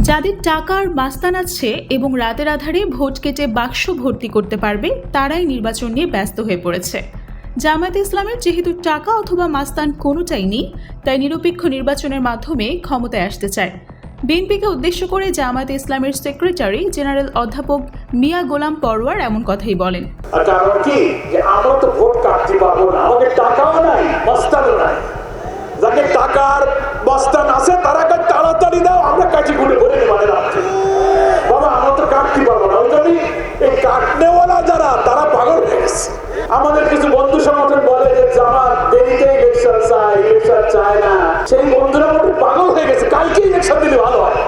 যাদের টাকার মাস্তান আছে এবং রাতের আধারে ভোট কেটে বাক্স ভর্তি করতে পারবে তারাই নির্বাচন নিয়ে ব্যস্ত হয়ে পড়েছে। জামায়াতে ইসলামের যেহেতু টাকা অথবা মাস্তান কোনোটাই নেই, তাই নিরপেক্ষ নির্বাচনের মাধ্যমে ক্ষমতায় আসতে চায়। বিএনপিকে উদ্দেশ্য করে জামায়াতে ইসলামের সেক্রেটারি জেনারেল অধ্যাপক মিয়া গোলাম পরওয়ার এমন কথাই বলেন। কারণ কি যে আমরা তো ভোট কাটতে পারবো না, আমাদের টাকাও নাই, মাস্তানও নাই। যাদের টাকার মাস্তান আছে তারা তাড়াতাড়ি দাও, আমরা কাছে ঘুরে ভরে মানে রাখছি বাবা, আমরা তো কাটতে পারবো না। ওই জন্য এই কাটনেওয়ালা যারা তারা পাগল হয়ে গেছে। আমাদের কিছু বন্ধু সংগঠন বলে যে জামাত দেরিতে ইলেকশন চায়, ইলেকশন চায় না, সেই বন্ধুরা মোটে পাগল হয়ে গেছে, কালকে ইলেকশন দিলে ভালো হয়।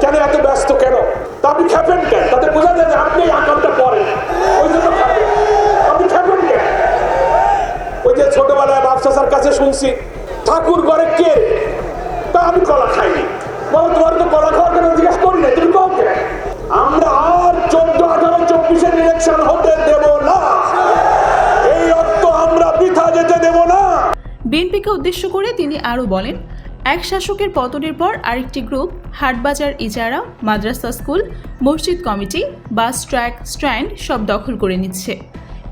কেন এত ব্যস্ত কেন? তা আপনি খেপেন কেন? তাতে বোঝা যায় যে আপনি আকামটা করেন, ওই জন্য খেপেন। আপনি খেপেন কেন? ওই যে ছোটবেলায় বাপসার কাছে শুনছি ঠাকুর ঘরে কে, তা আমি কলা খাইনি। বলো তোমার তো কলা খাওয়ার কেন জিজ্ঞেস করি না, তুমি কম কেন? আমরা আর 14, 18, 24 ইলেকশন হতে দেব না, এই অর্থ আমরা বৃথা যেতে দেব না। বিএনপিকে উদ্দেশ্য করে তিনি আরও বলেন, এক শাসকের পতনের পর আরেকটি গ্রুপ হাটবাজার ইজারা, মাদ্রাসা, স্কুল, মসজিদ কমিটি, বাস ট্র্যাক, স্ট্যান্ড সব দখল করে নিচ্ছে।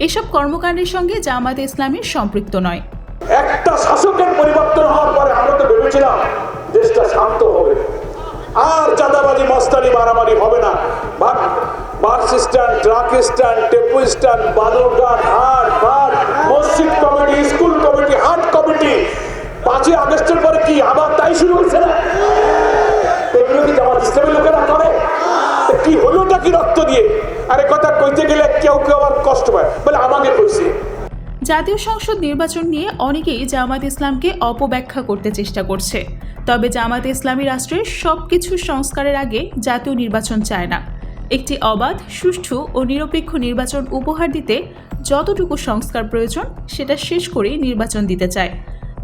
এসব কর্মকাণ্ডের সঙ্গে জামায়াতে ইসলামী সম্পৃক্ত নয়। একটা শাসকের পরিবর্তন হওয়ার পরে আমরা তো ভেবেছিলাম দেশটা শান্ত হবে, আর চাঁদাবাজি মস্তানি মারামারি হবে না। Bus stand, truck stand, tempo stand, Balurghat, হাট, মসজিদ কমিটি, স্কুল কমিটি, হাট কমিটি, 5ই আগস্টের পরে কি আবার তাই শুরু হয়েছে না? এগুলো কি জামাত ইসলামী লোকেরা করে? কি হলোটা কি রক্ত দিয়ে? আরে কথা কইতে গেলে কেউ কেউ আবার কষ্ট পায়, বলে আমাকে কইছে। জাতীয় সংসদ নির্বাচন নিয়ে অনেকেই জামায়াত ইসলামকে অপব্যাখ্যা করতে চেষ্টা করছে। তবে জামায়াত ইসলামী রাষ্ট্রের সবকিছু সংস্কারের আগে জাতীয় নির্বাচন চায় না। একটি অবাধ, সুষ্ঠু ও নিরপেক্ষ নির্বাচন উপহার দিতে যতটুকু সংস্কার প্রয়োজন সেটা শেষ করেই নির্বাচন দিতে চায়।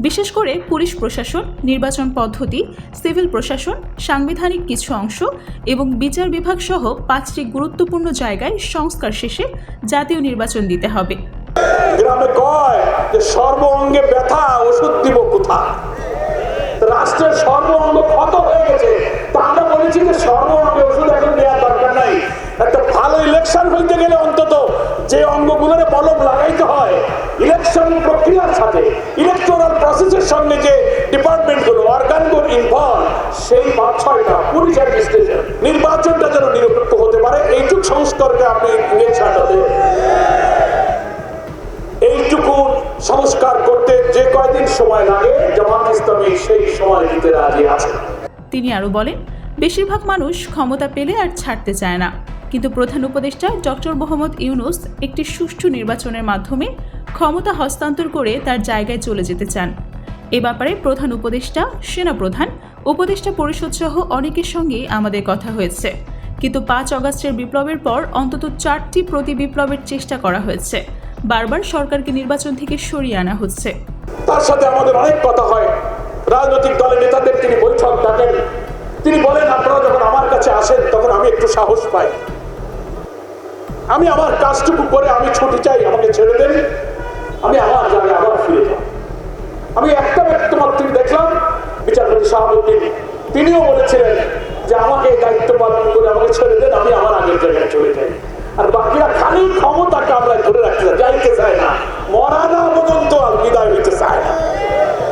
বিশেষ করে পুলিশ প্রশাসন, নির্বাচন পদ্ধতি, সিভিল প্রশাসন, সাংবিধানিক কিছু অংশ এবং বিচার বিভাগ সহ 5টি গুরুত্বপূর্ণ জায়গায় সংস্কার শেষে জাতীয় নির্বাচন দিতে হবে। গ্রামে কয় যে সর্ব অঙ্গে ব্যথা, ওষুধ দিব কোথা? রাষ্ট্রের সর্ব অঙ্গ ক্ষত হয়ে গেছে, তা আমরা বলেছি যে সর্ব অঙ্গে ওষুধ এখন দেওয়ার দরকার নাই। একটা ভালো ইলেকশন হইতে গেলে অন্তত যে অঙ্গগুলোরে মলম লাগাইতে হয়, ইলেকশন প্রক্রিয়ার সাথে ইলেকটোরাল প্রসেসের সঙ্গে যে ডিপার্টমেন্টগুলো, অর্গানগুলো ইনভলভ, সেই 5-6টা পুলিশ অ্যাডমিনিস্ট্রেশন, নির্বাচনটা যেন নিরপেক্ষ হতে পারে, এইটুক সংস্কারকে আপনি ইলেকশনটাতে এইটুকু সংস্কার করতে যে কয়দিন সময় লাগে জামাত ইসলামী সেই সময় দিতে রাজি আছে। তিনি আরও বলেন, বেশিরভাগ মানুষ ক্ষমতা পেলে আর ছাড়তে চায় না, কিন্তু প্রধান উপদেষ্টা ডক্টর মোহাম্মদ ইউনূস একটি সুষ্ঠু নির্বাচনের মাধ্যমে ক্ষমতা হস্তান্তর করে তার জায়গায় চলে যেতে চান। এ ব্যাপারে প্রধান উপদেষ্টা, সেনাপ্রধান, উপদেষ্টা পরিষদ সহ অনেকের সঙ্গেই আমাদের কথা হয়েছে, কিন্তু 5 আগস্টের বিপ্লবের পর অন্তত 4টি প্রতি বিপ্লবের চেষ্টা করা হয়েছে। বারবার সরকারকে নির্বাচন থেকে সরিয়ে আনা হচ্ছে। তার সাথে আমাদের অনেক কথা হয়, রাজনৈতিক দলের নেতাদের তিনি বৈঠক ডাকেন, তিনি বলেন আপনারা যখন আমার কাছে আসেন তখন আমি একটু সাহস পাই, আমি আমার কাজটুকু করে আমি ছুটি চাই, আমাকে ছেড়ে দেন, আমি আমার জায়গায় আবার ফিরে যাই। আমি একটা ব্যক্তি মাত্র দেখলাম, বিচারপতি শাহাবুদ্দিন, তিনিও বলেছিলেন যে আমাকে দায়িত্ব পালন করে আমাকে ছেড়ে দেন, আমি আমার আগের জায়গায় চলে যাই। আর বাকিরা খালি ক্ষমতা কামড়ায় ধরে রাখতে যাইতে চায় না, মরা না পর্যন্ত বিদায় হইতে চায় না।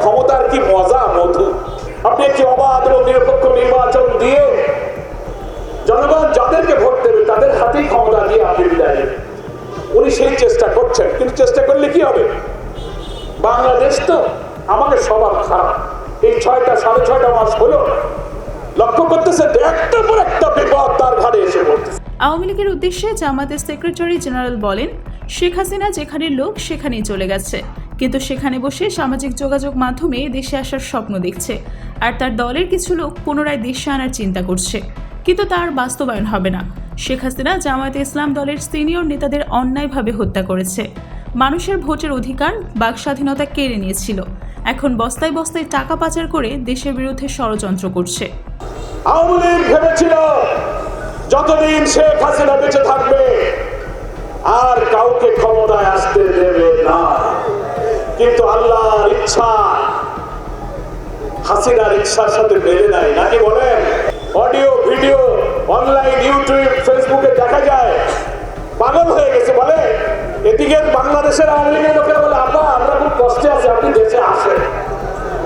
ক্ষমতার কি মজা, মধু! আপনি একটি অবাধ এবং নিরপেক্ষ নির্বাচন দিয়ে জনগণ যাদেরকে ভোট দেবে তাদের হাতেই ক্ষমতা দিয়ে আপনি বিদায় নেবেন। উনি সেই চেষ্টা করছেন, কিন্তু চেষ্টা করলে কি হবে? বাংলাদেশ তো আমাকে স্বভাব খারাপ, এই 6.5 মাস হলো লক্ষ্য করতেছে একটার পর একটা বিপদ তার ঘাড়ে এসে পড়তেছে। আওয়ামী লীগের উদ্দেশ্যে জামায়াতের সেক্রেটারি জেনারেল বলেন, শেখ হাসিনা যেখানে লোক সেখানেই চলে গেছে, কিন্তু সেখানে বসে সামাজিক যোগাযোগ মাধ্যমে দেশে আসার স্বপ্ন দেখছে, আর তার দলের কিছু লোক পুনরায় দেশে আনার চিন্তা করছে, কিন্তু তার বাস্তবায়ন হবে না। শেখ হাসিনা জামায়াতে ইসলাম দলের সিনিয়র নেতাদের অন্যায়ভাবে হত্যা করেছে, মানুষের ভোটের অধিকার, বাক স্বাধীনতা কেড়ে নিয়েছিল, এখন বস্তায় বস্তায় টাকা পাচার করে দেশের বিরুদ্ধে ষড়যন্ত্র করছে। আওয়ামী লীগ ভেবেছিল যতদিন শেখ হাসিনা বেঁচে থাকবে আর কাউকে ক্ষমতায় আসতে দেবে না, কিন্তু আল্লাহর ইচ্ছা হাসিনার ইচ্ছার সাথে মেলে নাই, নাকি বলেন? আওয়ামী লীগের লোকেরা বলে আপা আমরা খুব কষ্টে আছি, আপনি দেশে আসেন,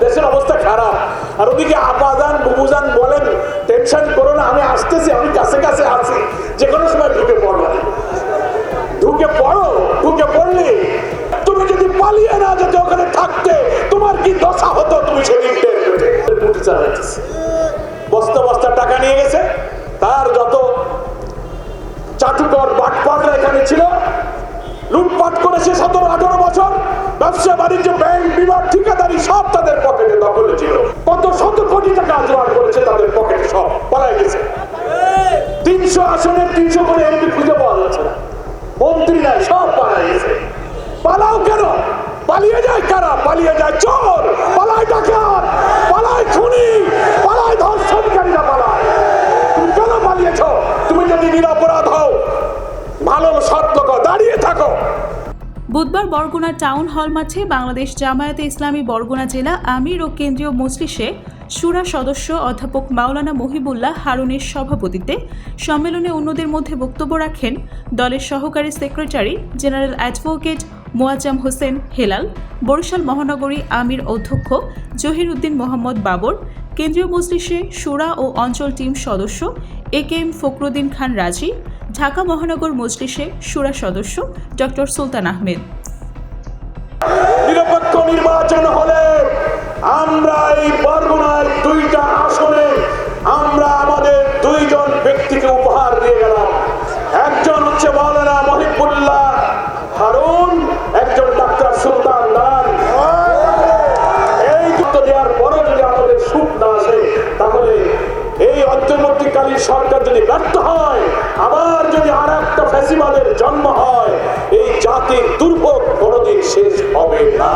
দেশের অবস্থা খারাপ। আর ওদিকে আপাজান বুবুজান বলেন টেনশন করো না, আমি আসতেছি, আমি কাছে কাছে আছি, যে কোনো সময় ঢুকে পড়ো, ঢুকে পড়ো। ঢুকে পড়লে তুমি যদি পালিয়ে না যেতে ওখানে থাকতে তোমার কি দশা হতো তুমি সেদিন টের পেতে। বস্তা বস্তা টাকা নিয়ে গেছে, তার যত চাটুকর বাটপাড়রা এখানে ছিল লুটপাট করেছে 17-18 বছর, ব্যবসা বাণিজ্য ব্যাংক বিভাগ ঠিকাদারি সব তাদের পকেটে দখলে ছিল, কত শত কোটি টাকা জোগাড় করেছে তাদের পকেটে, সব পালায় গেছে। 300 আসনের 300 করে এমপি খুঁজে পাওয়া যাচ্ছে না, মন্ত্রী নাই, সব পালায় গেছে। পালাও কেন? পালিয়ে যায় কারা? পালিয়ে যায় চোর, পালায় ডাকাত, পালায় খুনি, পালায় ধর্ষণকারীরা পালায়। তুমি কেন পালিয়েছ? তুমি যদি নিরপরাধ হও, ভালো সৎ লোক দাঁড়িয়ে থাকো। বুধবার বরগুনা টাউন হল মাঠে বাংলাদেশ জামায়াতে ইসলামী বরগুনা জেলা আমির ও কেন্দ্রীয় মজলিসে শুরা সদস্য অধ্যাপক মাওলানা মহিবুল্লাহ হারুনের সভাপতিত্বে সম্মেলনে অন্যদের মধ্যে বক্তব্য রাখেন দলের সহকারী secretary general advocate Moazzem Hossain Helal, Barishal মহানগরী আমির অধ্যক্ষ জহির উদ্দিন মোহাম্মদ বাবর, কেন্দ্রীয় মজলিসে শুরা ও অঞ্চল টিম সদস্য একেএম ফখরুদ্দিন খান রাজি, ঢাকা মহানগর মজলিসে শুরা সদস্য ডক্টর সুলতান আহমেদ। নিরপেক্ষ নির্বাচন হলে আমরা এই বরগুনায় 2টা আসনে আমরা আমাদের 2 জন ব্যক্তিকে উপহার দিয়ে গেলাম। একজন হচ্ছে মাওলানা মহিবুল্লাহ হারুন, একজন ডাক্তার সুলতান দান। এই যুক্ত দেওয়ার পরও যদি আমাদের সুখ না আসে, তাহলে এই অন্তর্বর্তীকালীন সরকার যদি ব্যর্থ হয়, আবার যদি আর একটা ফ্যাসিবাদের জন্ম হয়, এই জাতির দুর্ভোগ কোনোদিন শেষ হবে না।